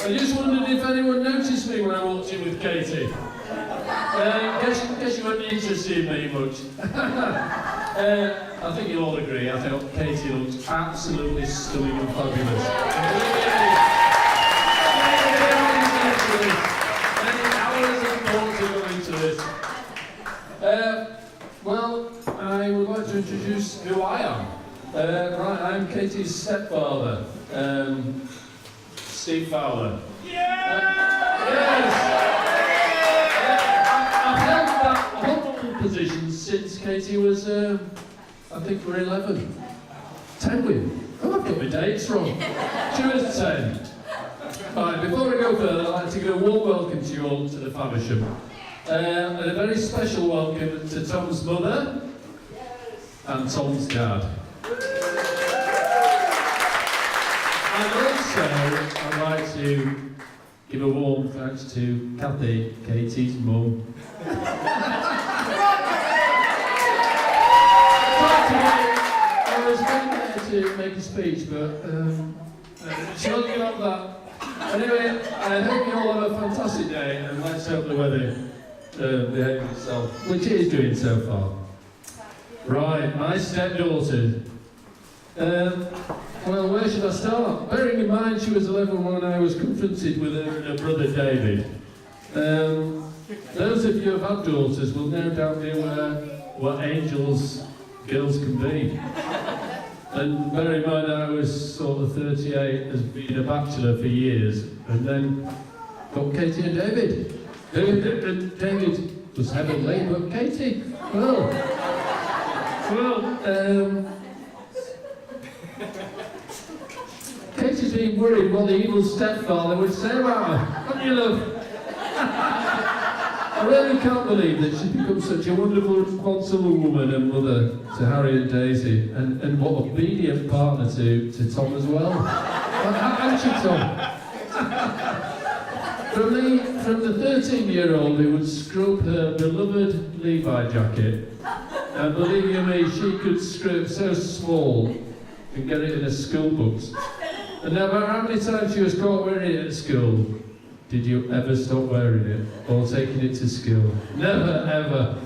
I just wondered if anyone noticed me when I walked in with Katie. Guess you weren't interested in me much. I think you'll all agree, I thought Katie looked absolutely stunning and fabulous. Many hours of thought to go into this. Well, I would like to introduce who I am. Right, I'm Katie's stepfather, Steve Fowler. Yes! I've held that humble position since Katie was, I think we're 11. 10 we? Oh, I've got my dates wrong. She was 10. Right, before we go further, I'd like to give a warm welcome to you all to the Faversham. And a very special welcome to Tom's mother and Tom's dad. And also, I'd like to give a warm thanks to Kathy, Katie's mum. I was going there to make a speech, but she wasn't going up that. Anyway, I hope you all have a fantastic day, and let's hope the weather behaves itself, which it is doing so far. Right, my stepdaughter. Well, where should I start? Bearing in mind she was 11 when I was confronted with her and her brother David. Those of you who have had daughters will no doubt be aware what angels girls can be. And bear in mind I was sort of 38, as being a bachelor for years, and then got Katie and David. David was heavenly, but Katie, well, Katie's been worried what the evil stepfather would say about her. Haven't you, love? I really can't believe that she's become such a wonderful, responsible woman and mother to Harry and Daisy, and what obedient partner to Tom as well. Haven't you, Tom? From the 13-year-old who would scrub her beloved Levi jacket, and believe you me, she could scrub so small and get it in her school books. And no matter how many times she was caught wearing it at school, did you ever stop wearing it or taking it to school? Never, ever.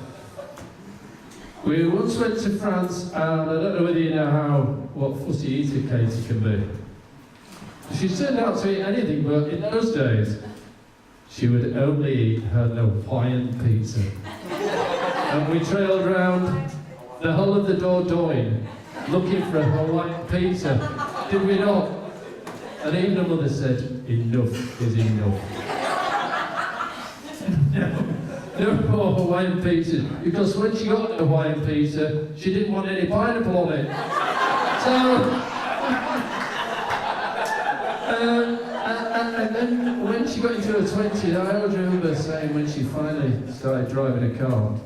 We once went to France, and I don't know whether you know what fussy eater Katie can be. She turned out to eat anything, but in those days, she would only eat her Hawaiian pizza. And we trailed round the whole of the Dordogne looking for a Hawaiian pizza. Did we not? And even her mother said, enough is enough. No more Hawaiian pizza, because when she got a Hawaiian pizza, she didn't want any pineapple on it. So, and then when she got into her 20s, I always remember saying when she finally started driving a car,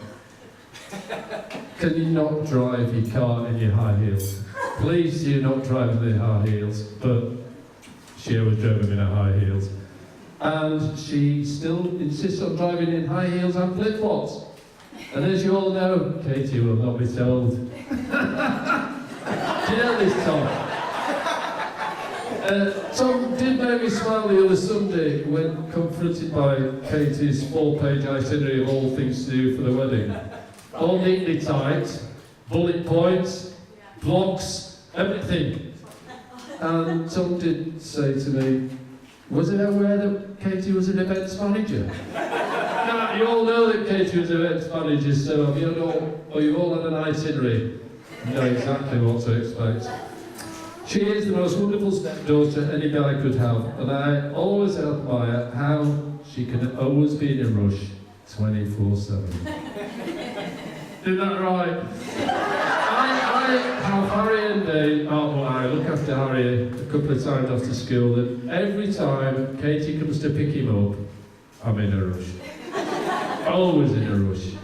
can you not drive your car in your high heels? Please do not drive in the high heels. But she always drove them in her high heels. And she still insists on driving in high heels and flip-flops. And as you all know, Katie will not be told. Do you know this, Tom? Tom did make me smile the other Sunday when confronted by Katie's 4-page itinerary of all things to do for the wedding. All neatly typed, bullet points, blocks, everything. And Tom did say to me, was it aware that Katie was an events manager? Now, you all know that Katie was an events manager, so you've all had an itinerary. You know exactly what to expect. She is the most wonderful stepdaughter any guy could have, and I always admire how she can always be in a rush 24/7. Isn't that right? I have Harry and Dave, I look after Harry a couple of times after school, and every time Katie comes to pick him up, I'm in a rush. Always in a rush.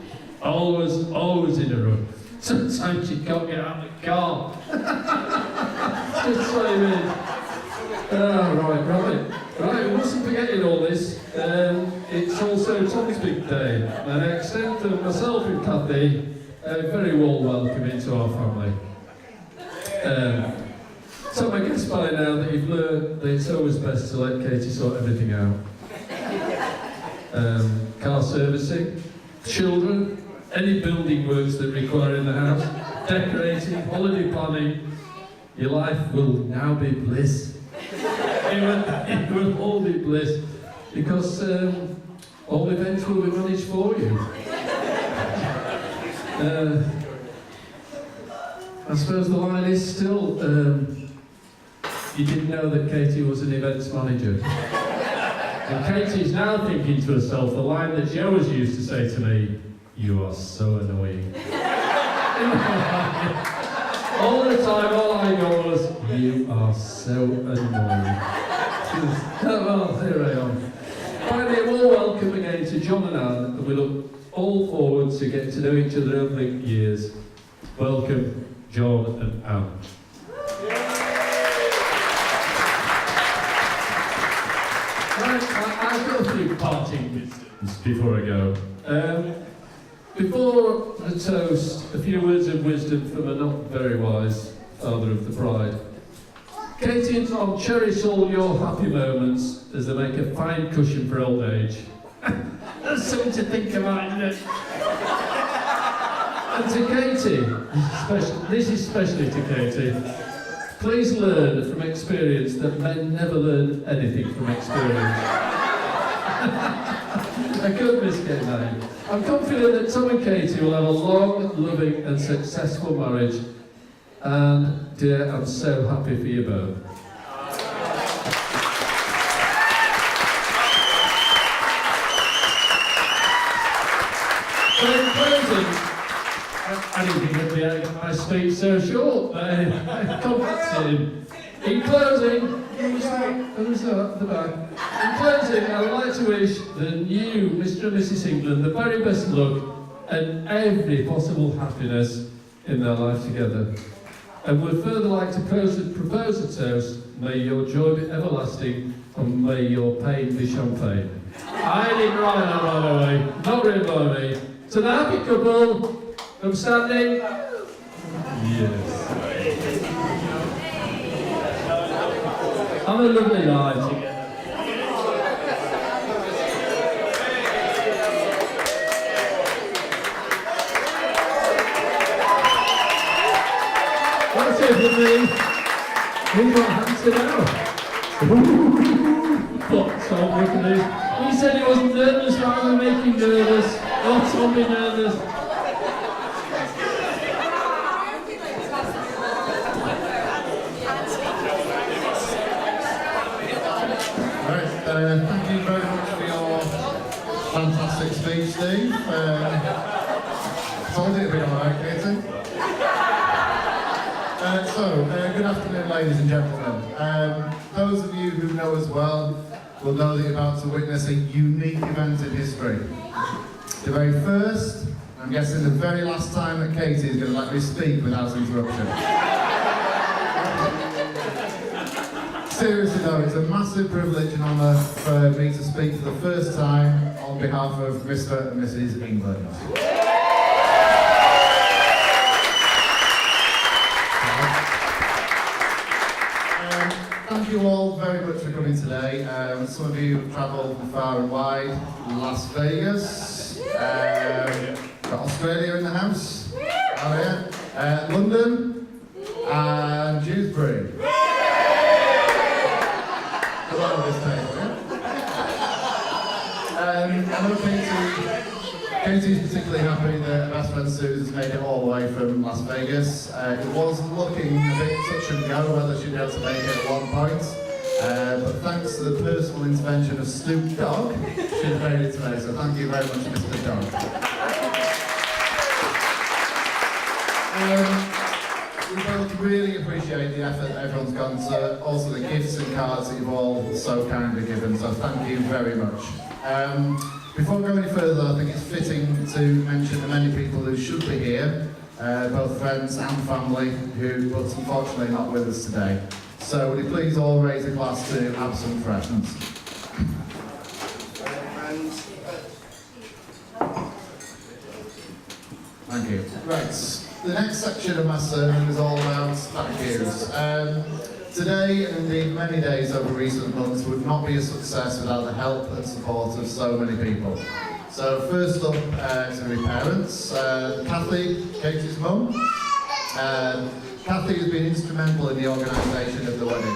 Always in a rush. Sometimes she can't get out of the car. Just 20 minutes. Right, we mustn't forget in all this. It's also Tom's big day, and I extend to myself and Kathy a very warm welcome into our family. So I guess by now that you've learned that it's always best to let Katie sort everything out. Car servicing, children, any building works that require in the house, decorating, holiday planning. Your life will now be bliss. It will all be bliss because all events will be managed for you. I suppose the line is still, you didn't know that Katie was an events manager. And Katie's now thinking to herself the line that she always used to say to me, "You are so annoying." All the time, all I got was, "You are so annoying." Well, here I am. Finally, a warm welcome again to John and Anne, and we look all forward to getting to know each other over the years. Welcome, John and Anne. I'll go through parting wisdoms before I go. Before the toast, a few words of wisdom from a not very wise father of the bride. Katie and Tom, cherish all your happy moments as they make a fine cushion for old age. That's something to think about, isn't it? And to Katie, this is especially to Katie, please learn from experience that men never learn anything from experience. I couldn't miss getting that in. I'm confident that Tom and Katie will have a long, loving and successful marriage. And dear, I'm so happy for you both. So in closing, I didn't think I'd be able to get my speech so short, but in closing, who's that at the back? In closing, I would like to wish the new Mr. and Mrs. England the very best luck and every possible happiness in their life together. And would further like to propose a toast, may your joy be everlasting and may your pain be champagne. I didn't write that right away, not written by me. So the happy couple, from standing. Yes. Have a lovely night together. That's it for me. Who's got hands now? What's on with me? He said he wasn't nervous, but I'm making nervous. Oh, Tom be nervous. Thank you very much for your fantastic speech, Steve. Told you it'd be alright, Katie. Good afternoon, ladies and gentlemen. Those of you who know us well will know that you're about to witness a unique event in history. The very first, I'm guessing the very last time that Katie is going to let me speak without interruption. Seriously though, it's a massive privilege and honour for me to speak for the first time on behalf of Mr. and Mrs. England. Thank you all very much for coming today. Some of you have travelled far and wide. Las Vegas, got Australia in the house, oh yeah, London, and Dewsbury. I know Katie's particularly happy that her best friend Suze has made it all the way from Las Vegas. It was looking a bit touch and go whether she'd be able to make it at one point. But thanks to the personal intervention of Snoop Dogg, she's made it today. So thank you very much, Mr. Dogg. We both really appreciate the effort that everyone's gone to, also the gifts and cards that you've all so kindly given, so thank you very much. Before we go any further, I think it's fitting to mention the many people who should be here, both friends and family, who but unfortunately not with us today. So would you please all raise a glass to absent friends. Thank you. Right. The next section of my sermon is all about thank yous. Today, and indeed many days over recent months, would not be a success without the help and support of so many people. So first up to my parents, Kathy, Katie's mum. Kathy has been instrumental in the organisation of the wedding.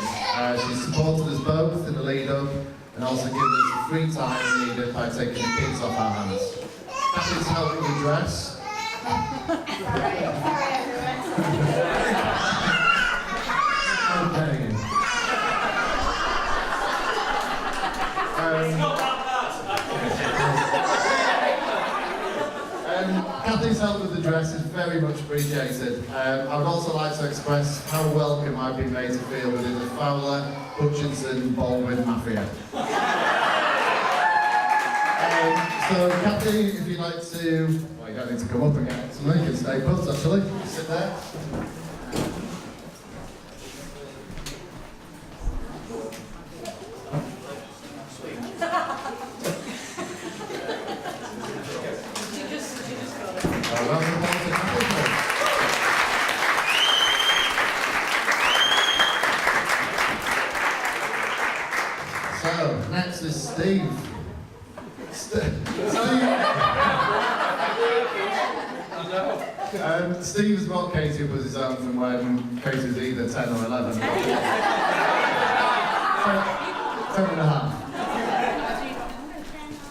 She's supported us both in the lead up and also given us the free time needed by taking the kids off our hands. Kathy's helped with the dress. Okay. Kathy's help with the dress is very much appreciated. I would also like to express how welcome I've been made to feel within the Fowler, Hutchinson, Baldwin Mafia. So Kathy, if you'd like to, well, you don't need to come up and get something, you can stay put actually, sit there. So, next is Steve. Steve's brought Katie up as his own from when Katie was either 10 or 11. 10 and a half.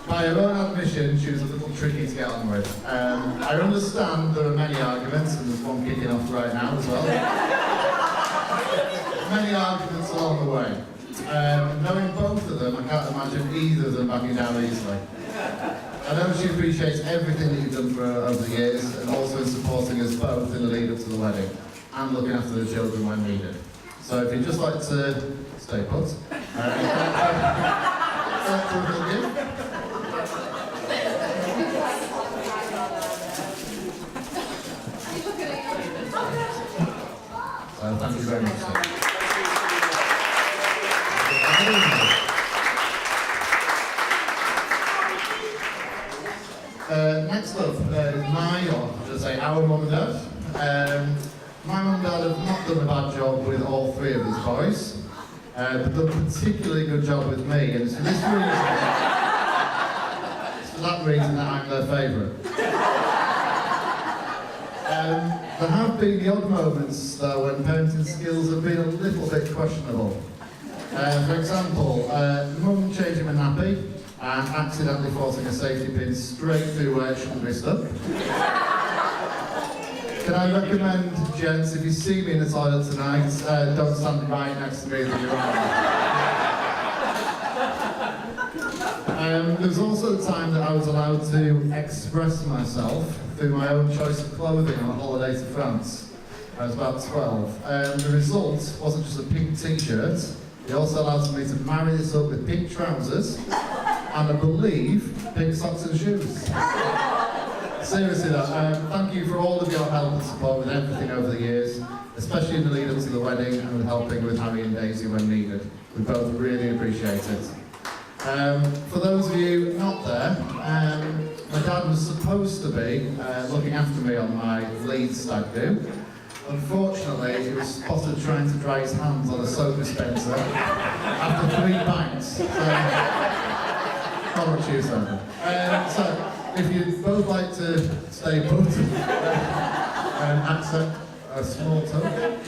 By her own admission, she was a little tricky to get on with. I understand there are many arguments, and there's one kicking off right now as well. Many arguments along the way. Knowing both of them, I can't imagine either of them backing down easily. I know she appreciates everything that you've done for her over the years, and also in supporting us both in the lead up to the wedding, and looking after the children when needed. So if you'd just like to stay put, thank you very much, sir. Next up is my, or should I say our mum and dad. My mum and dad have not done a bad job with all three of us boys, but done a particularly good job with me, and it's for this reason, it's for that reason that I'm their favourite. There have been the odd moments, though, when parenting skills have been a little bit questionable. For example, mum changing a nappy and accidentally forcing a safety pin straight through where it shouldn't be stuck. Can I recommend, gents, if you see me in the toilet tonight, don't stand right next to me with your arm. There was also the time that I was allowed to express myself through my own choice of clothing on a holiday to France. I was about 12. The result wasn't just a pink t-shirt, it also allowed me to marry this up with pink trousers and I believe pink socks and shoes. Seriously though, thank you for all of your help and support with everything over the years, especially in the lead up to the wedding and with helping with Harry and Daisy when needed. We both really appreciate it. For those of you not there, my dad was supposed to be looking after me on my Leeds stag do. Unfortunately, he was spotted trying to dry his hands on a soap dispenser after 3 pints. Not much use over. So, if you'd both like to stay put and accept a small token.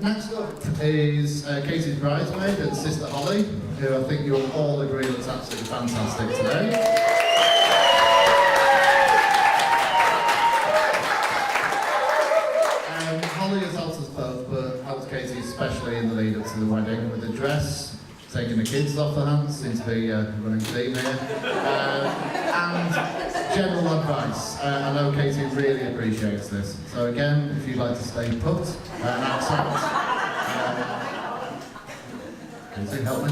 Next up is Katie's bridesmaid and sister Holly, who I think you'll all agree looks absolutely fantastic today. Holly has helped us both, but helped Katie especially in the lead up to the wedding with the dress, taking the kids off her hands, seems to be a running theme here, and general advice. I know Katie really appreciates this. So again, if you'd like to stay put and accept Katie, help me.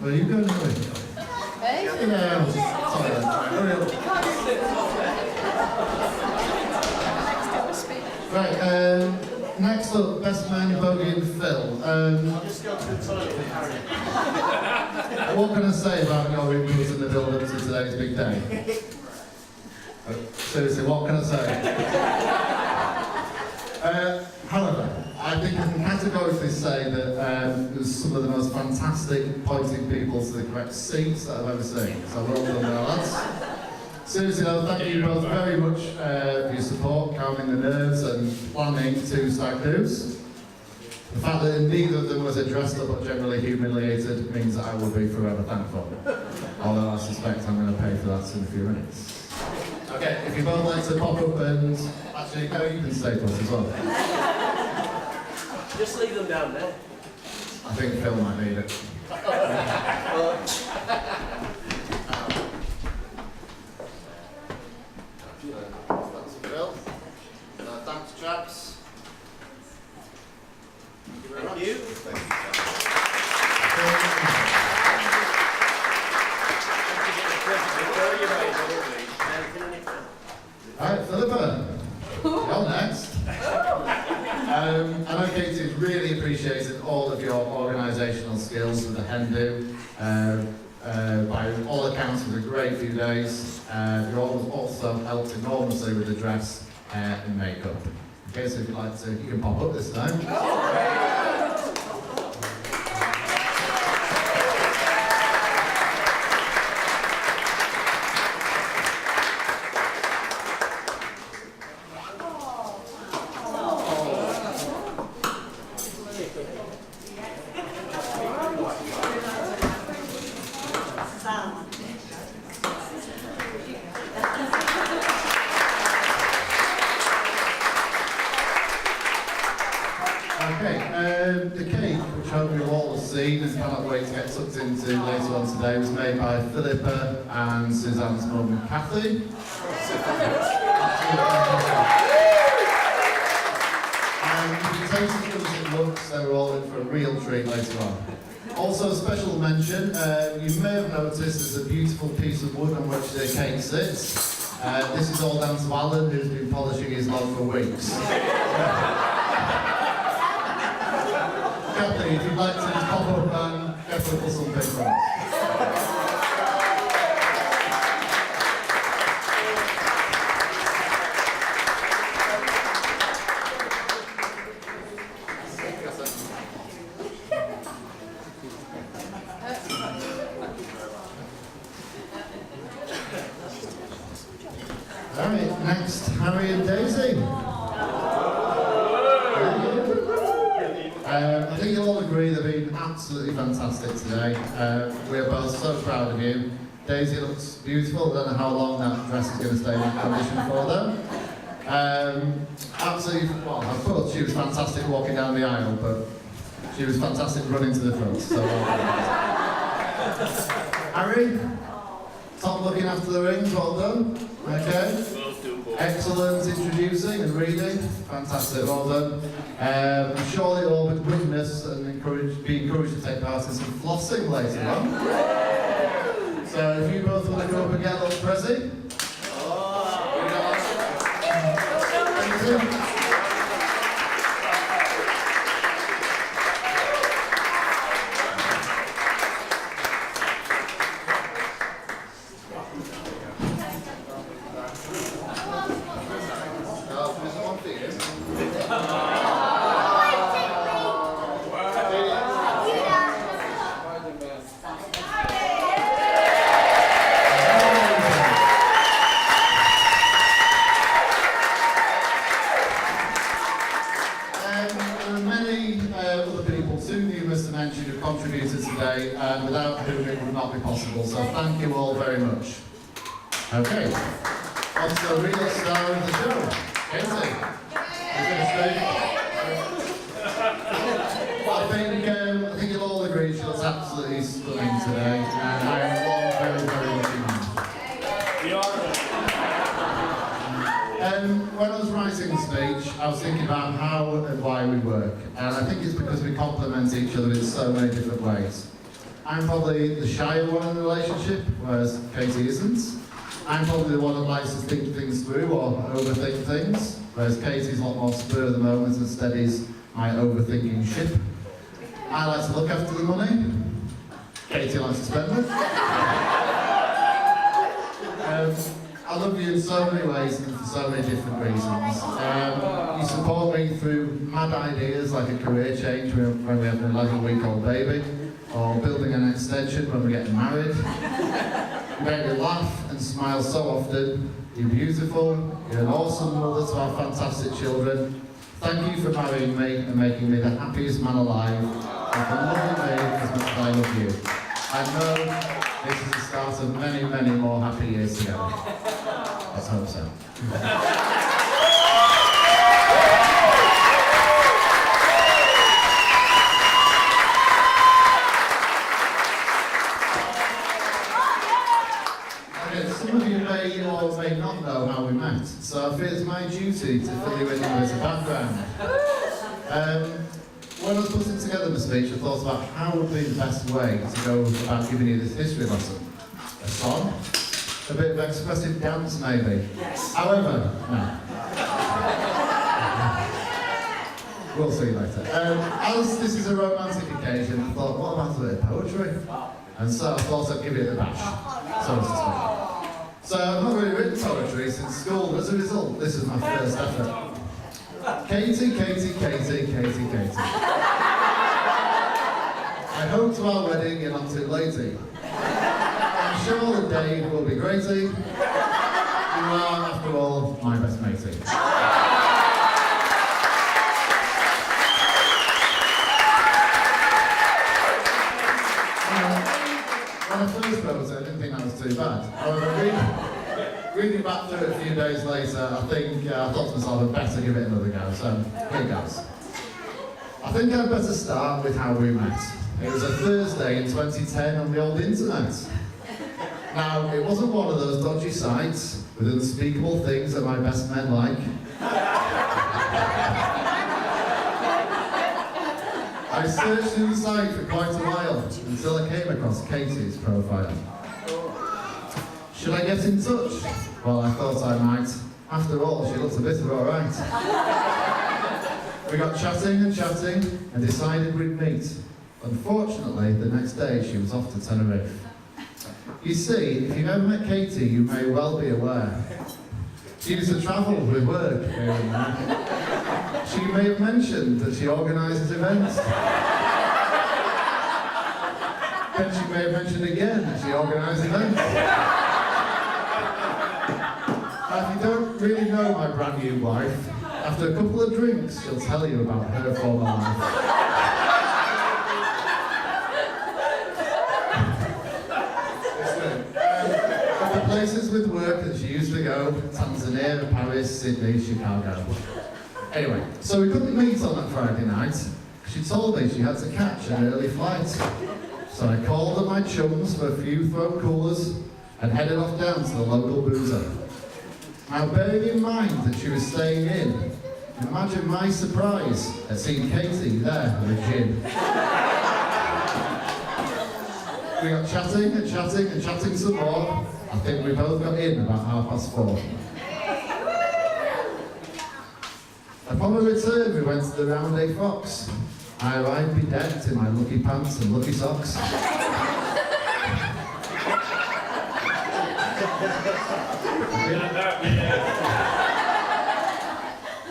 Where are you going away? Hey? Yeah, sorry. Hurry up. Right, next up, best man Bogey and Phil. I'll just go to the toilet with Harry. What can I say about your input in the build-up to today's big day? Seriously, what can I say? However, I think I can categorically say that it was some of the most fantastic pointing people to the correct seats that I've ever seen. So well done there, lads. Seriously though, thank you both very much for your support, calming the nerves and planning 2 stag do's. The fact that neither of them was dressed up but generally humiliated means that I will be forever thankful. Although I suspect I'm going to pay for that in a few minutes. Okay, if you both like to pop up and... Actually, no, you can stay put as well. Just leave them down there. I think Phil might need it. Thanks, Phil. Thanks, chaps. Thank you very much. Thank you. Alright, Philippa, you're next. I know Katie's really appreciated all of your organisational skills with the hen do. By all accounts, it was a great few days. You also helped enormously with the dress, hair and makeup. Okay, so if you'd like to, you can pop up this time. Okay, the cake, which I hope you'll all have seen and cannot wait to get tucked into later on today, was made by Philippa and Suzanne's mum, Kathy. And the taste as good as it looks, they were all in for a real treat later on. Also, a special mention, you may have noticed there's a beautiful piece of wood on which the cake sits. This is all down to Alan, who's been polishing his log for weeks. Kathy, if you'd like to just pop up and get a little something for us. Alright, next, Harry and Daisy. I think you'll all agree they've been absolutely fantastic today. We're both so proud of you. Daisy looks beautiful. I don't know how long that dress is going to stay in condition for them. Absolutely, well, I thought she was fantastic walking down the aisle, but she was fantastic running to the front. So, Harry, top looking after the rings, well done. Okay. Excellent introducing and reading. Fantastic, well done. I'm sure you'll all witness and be encouraged to take part in some flossing later on. So if you both want to go up and get a little Prezi. Thank you. Contributed today, without whom it would not be possible. So thank you all very much. Okay, on to the real star of the show, Katie. I think you'll all agree she looks absolutely stunning today, and I am one very, very lucky man. You are. When I was writing the speech, I was thinking about how and why we work, and I think it's because we complement each other in so many different ways. I'm probably the shyer one in the relationship, whereas Katie isn't. I'm probably the one that likes to think things through or overthink things, whereas Katie's a lot more spur of the moment and steadies my overthinking ship. I like to look after the money. Katie likes to spend it. I love you in so many ways and for so many different reasons. You support me through mad ideas like a career change when we have an 11-week-old baby, or building an extension when we're getting married. You make me laugh and smile so often. You're beautiful. You're an awesome mother to our fantastic children. Thank you for marrying me and making me the happiest man alive, and for loving me as much as I love you. I know this is the start of many, many more happy years together. Let's hope so. Some of you may or may not know how we met, so I feel it's my duty to fill you in with a background. When I was putting together the speech, I thought about how would be the best way to go about giving you this history lesson. A song? A bit of expressive dance, maybe? Yes. However, no. We'll see later. As this is a romantic occasion, I thought, what about a bit of poetry? And so I thought I'd give it a bash, so to speak. So I've not really written poetry since school, but as a result, this is my first effort. Katie, Katie, Katie, Katie, Katie. I hope to our wedding you're not too latey. I'm sure the day will be greaty. You are, after all, my best matey. When I first wrote it, I didn't think that was too bad. However, reading back through it a few days later, I thought to myself, I'd better give it another go. So, here goes. I think I'd better start with how we met. It was a Thursday in 2010 on the old internet. Now, it wasn't one of those dodgy sites with unspeakable things that my best men like. I searched through the site for quite a while until I came across Katie's profile. Should I get in touch? Well, I thought I might. After all, she looks a bit alright. We got chatting and decided we'd meet. Unfortunately, the next day she was off to Tenerife. You see, if you've ever met Katie, you may well be aware. She used to travel with work here and there. She may have mentioned that she organises events. Then she may have mentioned again that she organised events. Now, if you don't really know my brand new wife, after a couple of drinks, she'll tell you about her former life. Places with work that she used to go: Tanzania, Paris, Sydney, Chicago. Anyway, so we couldn't meet on that Friday night. She told me she had to catch an early flight. So I called up my chums for a few throat coolers and headed off down to the local boozer. Now, bearing in mind that she was staying in, imagine my surprise at seeing Katie there with a gin. We got chatting some more. I think we both got in about 4:30. Upon our return, we went to the Round A Fox. I arrived bedecked in my lucky pants and lucky socks.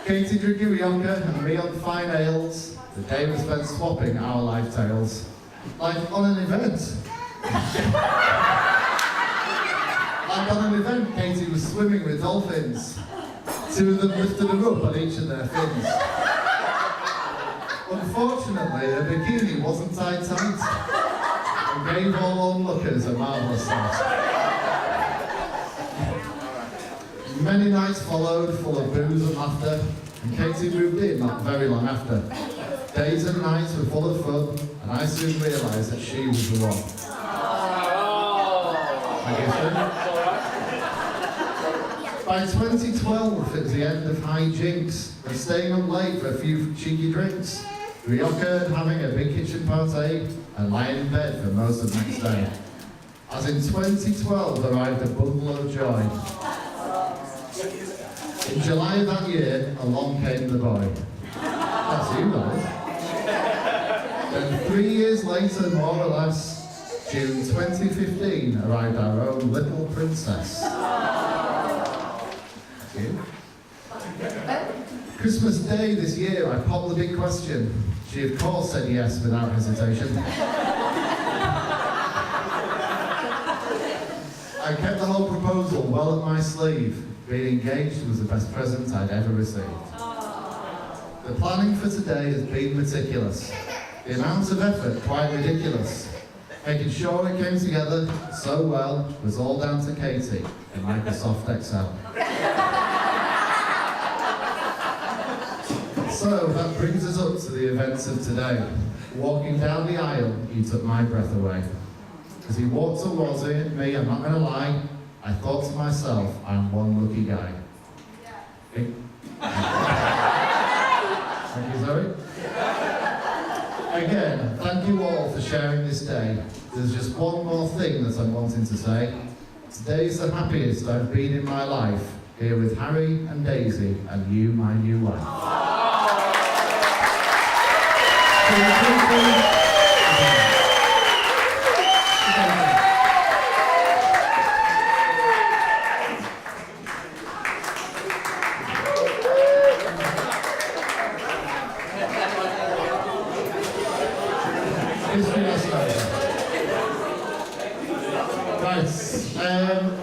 Katie drinking Rionka and me on fine ales. The day was spent swapping our life tales. Like on an event. Like on an event, Katie was swimming with dolphins. Two of them lifted her up on each of their fins. Unfortunately, her bikini wasn't tied tight and gave all onlookers a marvellous sight. Many nights followed, full of booze and laughter, and Katie moved in not very long after. Days and nights were full of fun, and I soon realised that she was the one. Thank you, sir. By 2012, it was the end of hijinks and staying up late for a few cheeky drinks. We occurred having a big kitchen party and lying in bed for most of the next day. As in 2012 arrived a bundle of joy. In July of that year, along came the boy. That's you, guys. Then 3 years later, more or less, June 2015, arrived our own little princess. That's you. Christmas Day this year, I popped the big question. She of course said yes without hesitation. I kept the whole proposal well up my sleeve. Being engaged was the best present I'd ever received. The planning for today has been meticulous. The amount of effort quite ridiculous. Making sure it came together so well was all down to Katie in Microsoft Excel. So that brings us up to the events of today. Walking down the aisle, he took my breath away. As he walked towards me, I'm not going to lie, I thought to myself, I'm one lucky guy. Thank you, Zoe. Again, thank you all for sharing this day. There's just one more thing that I'm wanting to say. Today's the happiest I've been in my life, here with Harry and Daisy and you, my new wife.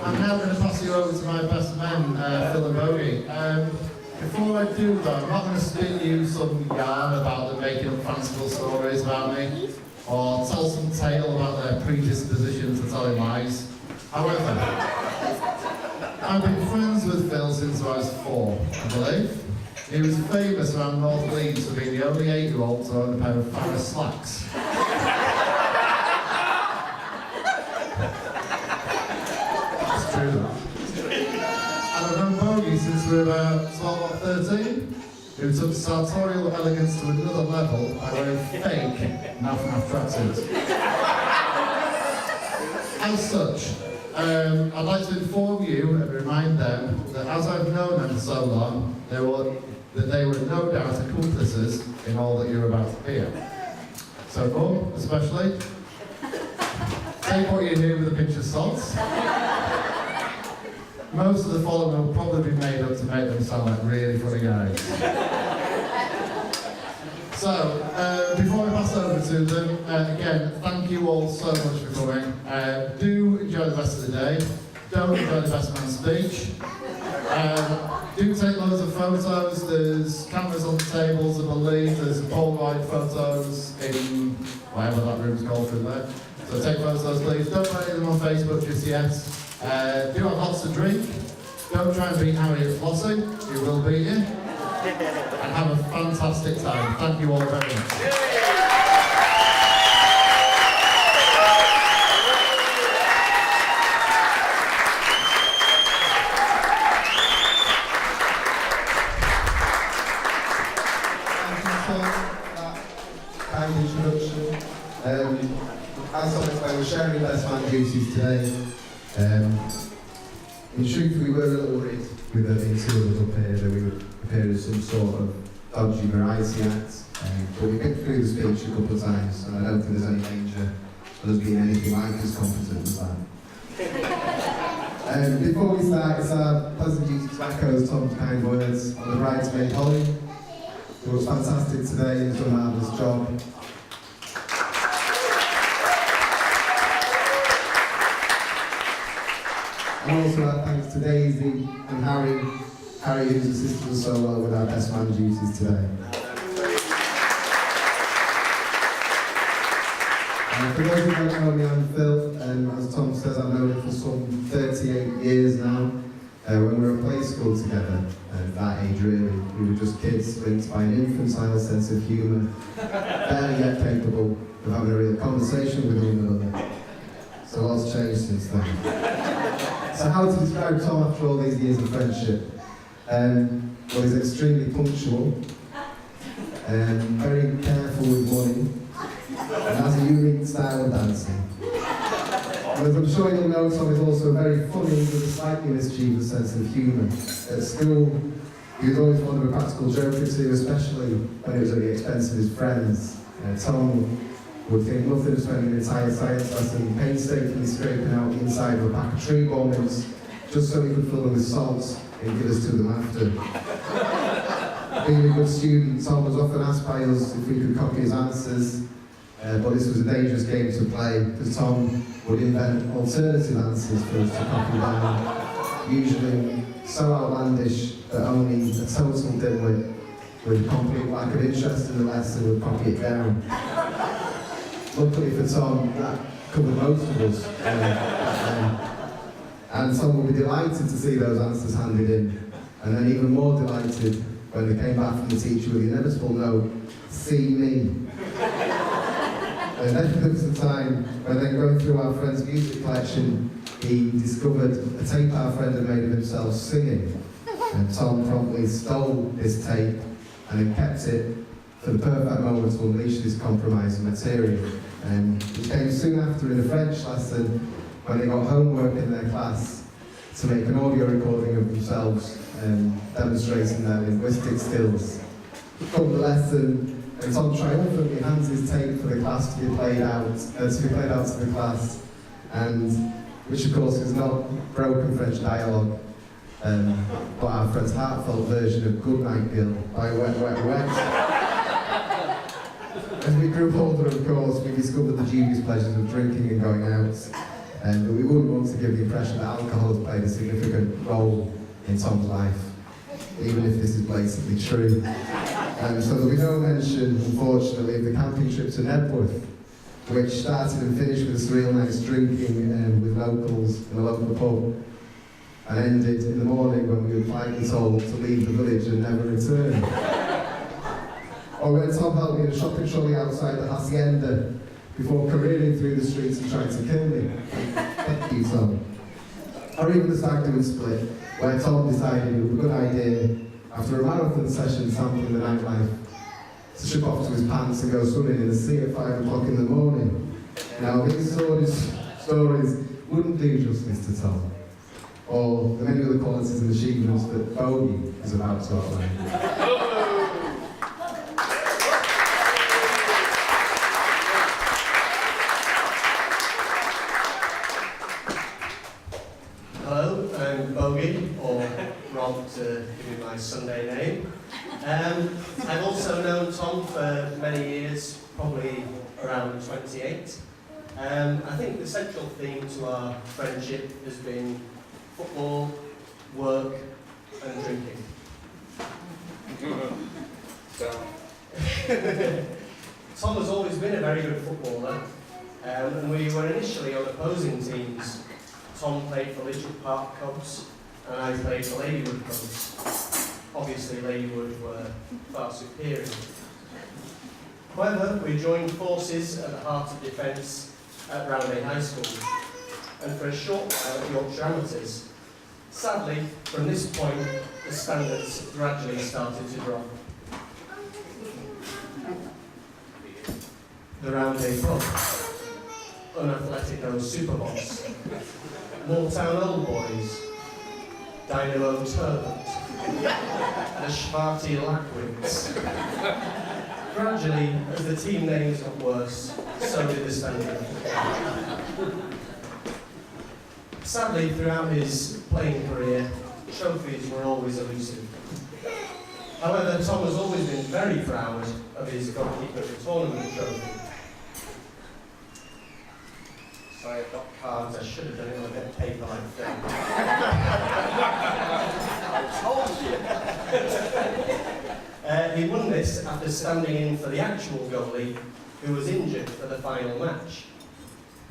I'm now going to pass you over to my best men, Phil and Bogey. Before I do though, I'm not going to spit you some yarn about them making up fanciful stories about me, or tell some tale about their predisposition to telling lies. However, I've been friends with Phil since I was 4, I believe. He was famous around North Leeds for being the only 8-year-old to own a pair of Farrah slacks. And I've known Bogey since we were about 12 or 13, who took sartorial elegance to another level by wearing fake naff tracksuits. As such, I'd like to inform you and remind them that as I've known them for so long, they were no doubt accomplices in all that you're about to hear. So, Mum, especially, take what you hear with a pinch of salt. Most of the following will probably be made up to make them sound like really funny guys. So, before I pass over to them, again, thank you all so much for coming. Do enjoy the rest of the day. Don't enjoy the best man's speech. Do take loads of photos. There's cameras on the tables, I believe. There's Polaroid photos in whatever that room's called through there. So take photos, please. Don't put them on Facebook just yet. Do have lots to drink. Don't try and beat Harry at Flossie. He will beat you. And have a fantastic time. Thank you all very much. Kind introduction. As Tom explained, we're sharing best man duties today. In truth, we were a little worried with there being 2 of us up here that we would appear as some sort of dodgy variety act. But we've been through the speech a couple of times, and I don't think there's any danger of us being anything like as competent as that. Before we start, it's our pleasant duty to echo Tom's kind words on the bridesmaid Holly, who was fantastic today and has done a marvellous job. And also our thanks to Daisy and Harry, who's assisted us so well with our best man duties today. For those who don't know me, I'm Phil, and as Tom says, I've known him for some 38 years now. When we were at play school together, that age really, we were just kids linked by an infantile sense of humour, barely yet capable of having a real conversation with one another. So lots changed since then. So how to describe Tom after all these years of friendship? Well, he's extremely punctual, very careful with money, and has a unique style of dancing. But as I'm sure you'll know, Tom is also very funny with a slightly mischievous sense of humour. At school, he was always fond of a practical joke or two, especially when it was at the expense of his friends. Tom would think nothing of spending an entire science lesson painstakingly scraping out the inside of a pack of tree bombs just so he could fill them with salt and give us to them after. Being a good student, Tom was often asked by us if we could copy his answers, but this was a dangerous game to play because Tom would invent alternative answers for us to copy down, usually so outlandish that only a total dimwit with a complete lack of interest in the lesson would copy it down. Luckily for Tom, that covered most of us. And Tom would be delighted to see those answers handed in, and then even more delighted when they came back from the teacher with the inevitable note, "See me." And then there was a time when then going through our friend's music collection, he discovered a tape our friend had made of himself singing. And Tom promptly stole this tape and then kept it for the perfect moment to unleash this compromising material. It came soon after in a French lesson when they got homework in their class to make an audio recording of themselves demonstrating their linguistic skills. From the lesson, and Tom triumphantly hands his tape for the class to be played out to the class, and which of course is not broken French dialogue, but our friend's heartfelt version of "Goodnight Girl" by Wet Wet Wet. As we grew older, of course, we discovered the dubious pleasures of drinking and going out, but we wouldn't want to give the impression that alcohol has played a significant role in Tom's life, even if this is blatantly true. So there'll be no mention, unfortunately, of the camping trip to Nebworth, which started and finished with some real nice drinking with locals in a local pub, and ended in the morning when we were politely told to leave the village and never return. Or when Tom helped me in a shopping trolley outside the hacienda before careering through the streets and trying to kill me. Thank you, Tom. Or even the stag doing split, where Tom decided it was a good idea, after a marathon session sampling the nightlife, to strip off to his pants and go swimming in the sea at 5 o'clock in the morning. Now, these stories wouldn't do justice to Tom, or the many other qualities and achievements that Bogey is about to outline. Hello, I'm Bogey, or Rob to give me my Sunday name. I've also known Tom for many years, probably around 28. I think the central theme to our friendship has been football, work and drinking. Tom has always been a very good footballer, and we were initially on opposing teams. Tom played for Little Park Cubs, and I played for Ladywood Cubs. Obviously, Ladywood were far superior. However, we joined forces at the heart of defence at Roundhay High School, and for a short while at Yorkshire Amateurs. Sadly, from this point, the standards gradually started to drop. The Roundhay Pub, Unatletico Superboss, Moortown Old Boys, Dynamo Turbot, the Schwarty Lackwings. Gradually, as the team names got worse, so did the standard. Sadly, throughout his playing career, trophies were always elusive. However, Tom has always been very proud of his goalkeeper of the tournament trophy. Sorry, I've got cards. I should have done it with a bit of paper like that. I told you. He won this after standing in for the actual goalie, who was injured for the final match.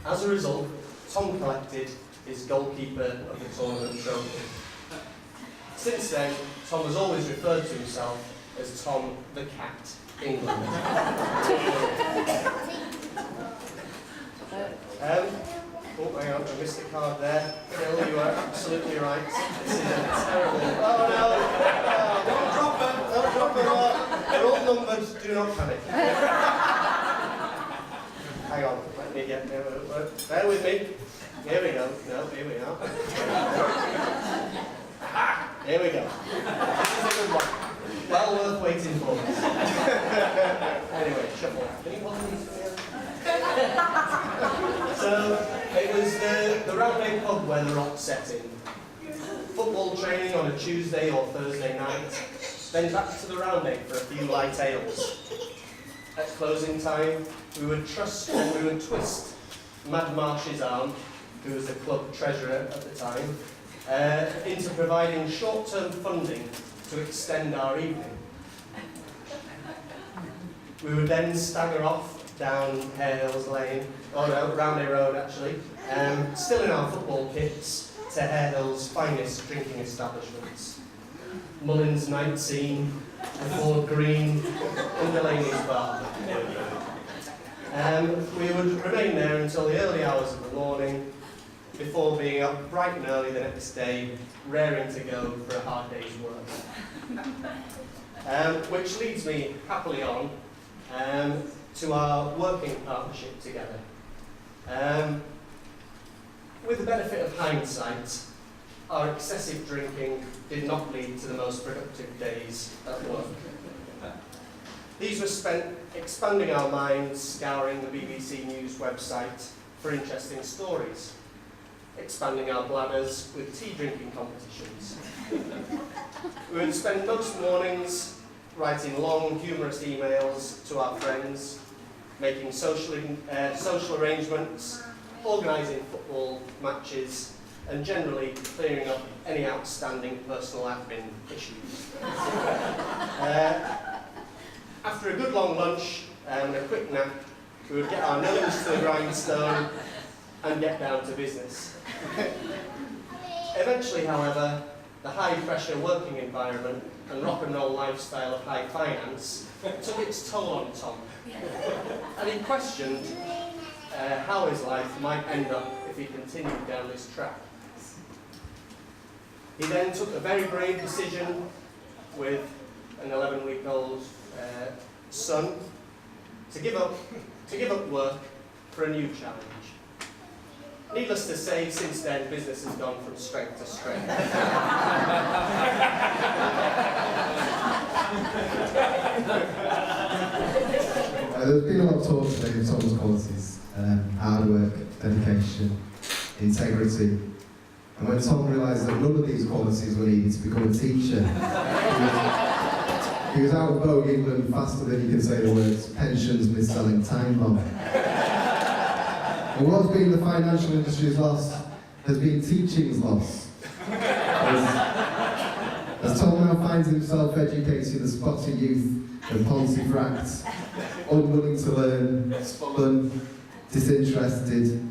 As a result, Tom collected his goalkeeper of the tournament trophy. Since then, Tom has always referred to himself as Tom the Cat England. Oh, hang on, I missed a card there. Phil, you are absolutely right. This is a terrible... Oh no! Don't drop them! Don't drop them! They're all numbered, do not panic. Hang on, let me get there. Bear with me. Here we go. No, here we are. Here we go. This is a good one. Well worth waiting for. Anyway, shuffle. Can you hold these for me? So, it was the Roundhay pub where the rock set in. Football training on a Tuesday or Thursday night, then back to the Roundhay for a few light ales. At closing time, we would twist Mad Marsh's arm, who was the club treasurer at the time, into providing short-term funding to extend our evening. We would then stagger off down Hare Hills Lane, oh no, Roundhay Road actually, still in our football kits, to Hare Hills' finest drinking establishments. Mullins Night Scene, the Ford Green, and Delaney's Bar. We would remain there until the early hours of the morning, before being up bright and early the next day, raring to go for a hard day's work. Which leads me happily on to our working partnership together. With the benefit of hindsight, our excessive drinking did not lead to the most productive days at work. These were spent expanding our minds, scouring the BBC News website for interesting stories, expanding our bladders with tea drinking competitions. We would spend most mornings writing long, humorous emails to our friends, making social arrangements, organising football matches, and generally clearing up any outstanding personal admin issues. After a good long lunch and a quick nap, we would get our nose to the grindstone and get down to business. Eventually, however, the high-pressure working environment and rock and roll lifestyle of high finance took its toll on Tom, and he questioned how his life might end up if he continued down this track. He then took a very brave decision with an 11-week-old son to give up work for a new challenge. Needless to say, since then, business has gone from strength to strength. There's been a lot of talk today of Tom's qualities, hard work, dedication, integrity. And when Tom realised that none of these qualities were needed to become a teacher, he was out of Bogue England faster than you can say the words pensions, mis-selling, time bomb. And what's been the financial industry's loss has been teaching's loss. As Tom now finds himself educating the spotty youth of Pontefract, unwilling to learn, sullen, disinterested,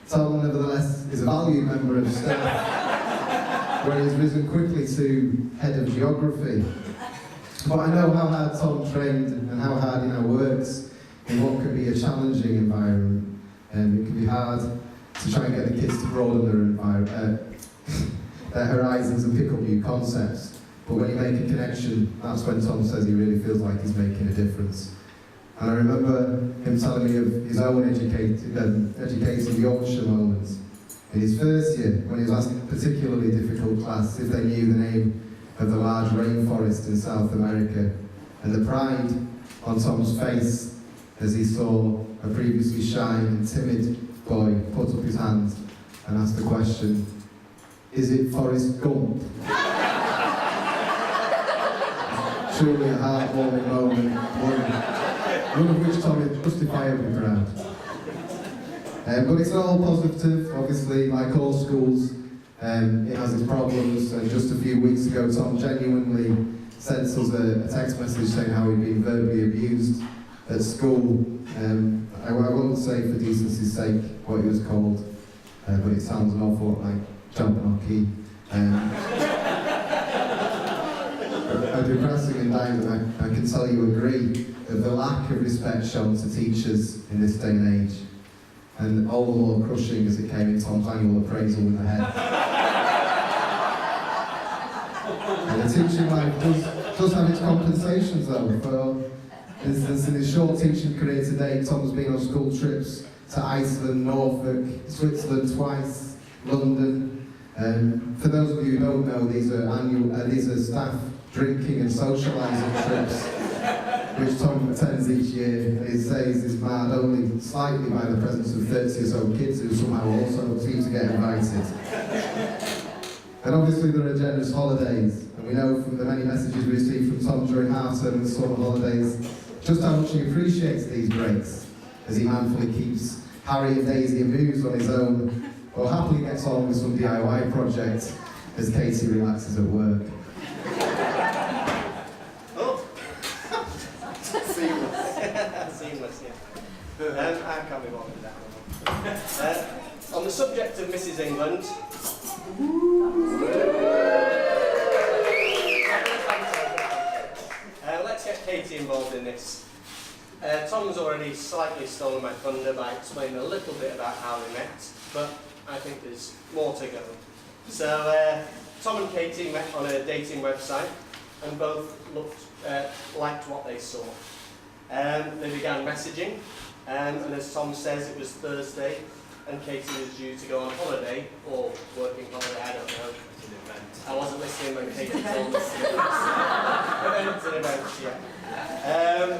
Tom nevertheless is a valued member of staff, where he's risen quickly to head of geography. But I know how hard Tom trained and how hard he now works in what can be a challenging environment. It can be hard to try and get the kids to broaden their horizons and pick up new concepts. But when you make a connection, that's when Tom says he really feels like he's making a difference. And I remember him telling me of his own educating Yorkshire moments. In his first year, when he was asking a particularly difficult class if they knew the name of the large rainforest in South America, and the pride on Tom's face as he saw a previously shy and timid boy put up his hand and ask the question, "Is it Forrest Gump?" Truly a heartwarming moment, one of which Tom is justifiably proud. But it's all positive, obviously, like all schools. It has its problems, and just a few weeks ago Tom genuinely sent us a text message saying how he'd been verbally abused at school. I won't say for decency's sake what he was called, but it sounds an awful lot like Jabberwocky. a depressing indictment, I can tell you agree, of the lack of respect shown to teachers in this day and age. And all the more crushing as it came in Tom's annual appraisal in the head. And the teaching life does have its compensations though. For instance, in his short teaching career to date, Tom's been on school trips to Iceland, Norfolk, Switzerland twice, London. For those of you who don't know, these are staff drinking and socialising trips, which Tom attends each year, and he says is marred only slightly by the presence of 30 or so kids who somehow also seem to get invited. And obviously there are generous holidays, and we know from the many messages we received from Tom during half-term and summer holidays just how much he appreciates these breaks, as he manfully keeps Harry and Daisy amused on his own, or happily gets on with some DIY project as Katie relaxes at work. Seamless, yeah. I can't be bothered with that one. On the subject of Mrs. England, let's get Katie involved in this. Tom's already slightly stolen my thunder by explaining a little bit about how we met, but I think there's more to go. So, Tom and Katie met on a dating website and both liked what they saw. They began messaging, and as Tom says, it was Thursday, and Katie was due to go on holiday, or working holiday, I don't know. I wasn't listening when Katie told me. It's an event, yeah.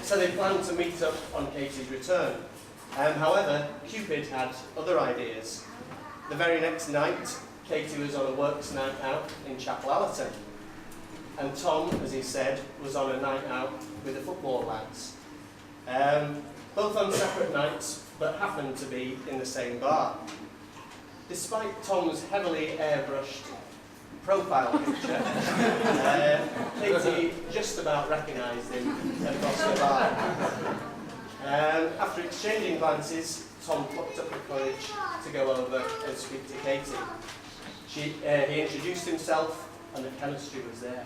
So they planned to meet up on Katie's return. However, Cupid had other ideas. The very next night, Katie was on a works night out in Chapel Allerton. And Tom, as he said, was on a night out with the football lads. Both on separate nights, but happened to be in the same bar. Despite Tom's heavily airbrushed profile picture, Katie just about recognised him across the bar. After exchanging glances, Tom plucked up the courage to go over and speak to Katie. He introduced himself, and the chemistry was there.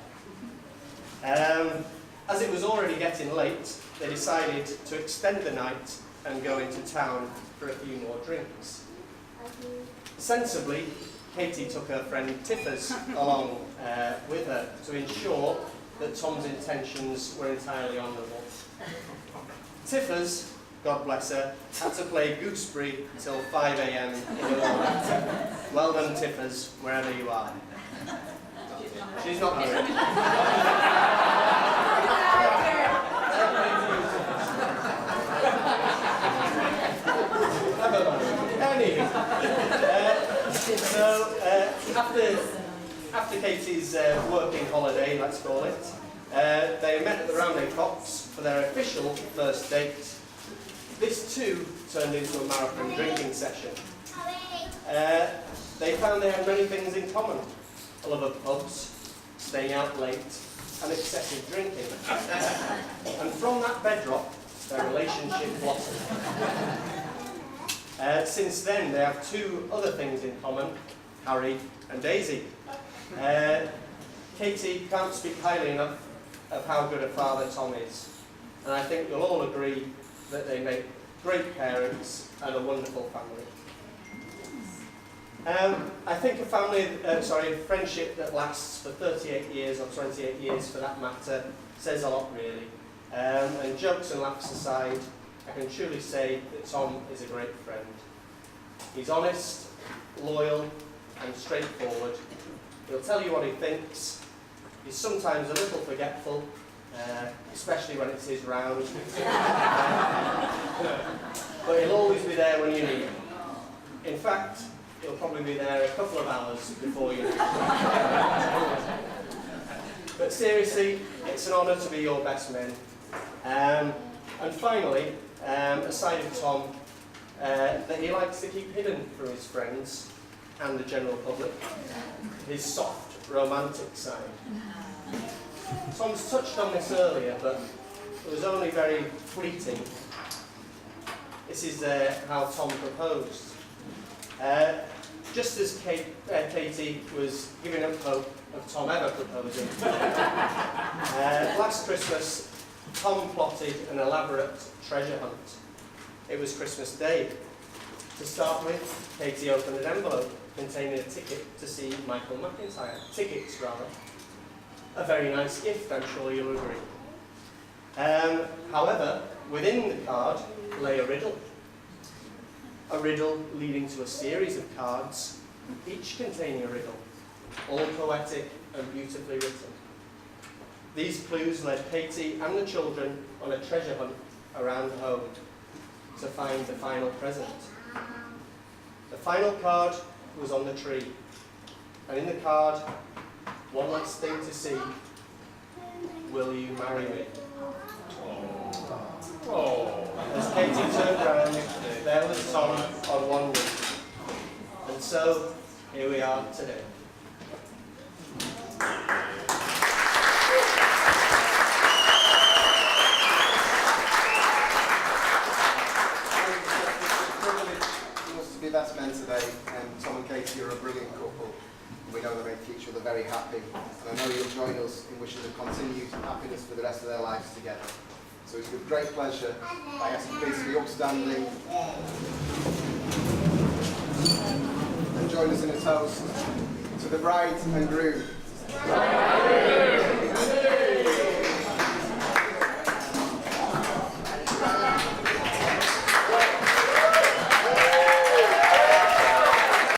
As it was already getting late, they decided to extend the night and go into town for a few more drinks. Sensibly, Katie took her friend Tiffers along with her to ensure that Tom's intentions were entirely honourable. Tiffers, God bless her, had to play gooseberry till 5 a.m. in the morning. Well done, Tiffers, wherever you are. She's not married. After Katie's working holiday, let's call it, they met at the Roundhay Copse for their official first date. This too turned into a marathon drinking session. They found they had many things in common: a love of pubs, staying out late, and excessive drinking. And from that bedrock, their relationship blossomed. Since then, they have two other things in common: Harry and Daisy. Katie can't speak highly enough of how good a father Tom is, and I think you'll all agree that they make great parents and a wonderful family. I think a friendship that lasts for 38 years or 28 years for that matter says a lot really. And jokes and laughs aside, I can truly say that Tom is a great friend. He's honest, loyal and straightforward. He'll tell you what he thinks. He's sometimes a little forgetful, especially when it's his round. But he'll always be there when you need him. In fact, he'll probably be there a couple of hours before you need him. But seriously, it's an honour to be your best men. And finally, aside of Tom, that he likes to keep hidden from his friends and the general public, his soft, romantic side. Tom's touched on this earlier, but it was only very fleeting. This is how Tom proposed. just as Katie was giving up hope of Tom ever proposing, last Christmas, Tom plotted an elaborate treasure hunt. It was Christmas Day. To start with, Katie opened an envelope containing a ticket to see Michael McIntyre. Tickets, rather. A very nice gift, I'm sure you'll agree. However, within the card lay a riddle. A riddle leading to a series of cards, each containing a riddle, all poetic and beautifully written. These clues led Katie and the children on a treasure hunt around home to find the final present. The final card was on the tree, and in the card, one last thing to see: will you marry me? As Katie turned round, there was Tom on one knee. And so, here we are today. It must be best men today, and Tom and Katie are a brilliant couple. We know they make each other very happy, and I know you'll join us in wishing them continued happiness for the rest of their lives together. So it's with great pleasure I ask you please to be upstanding and join us in a toast to the bride and groom.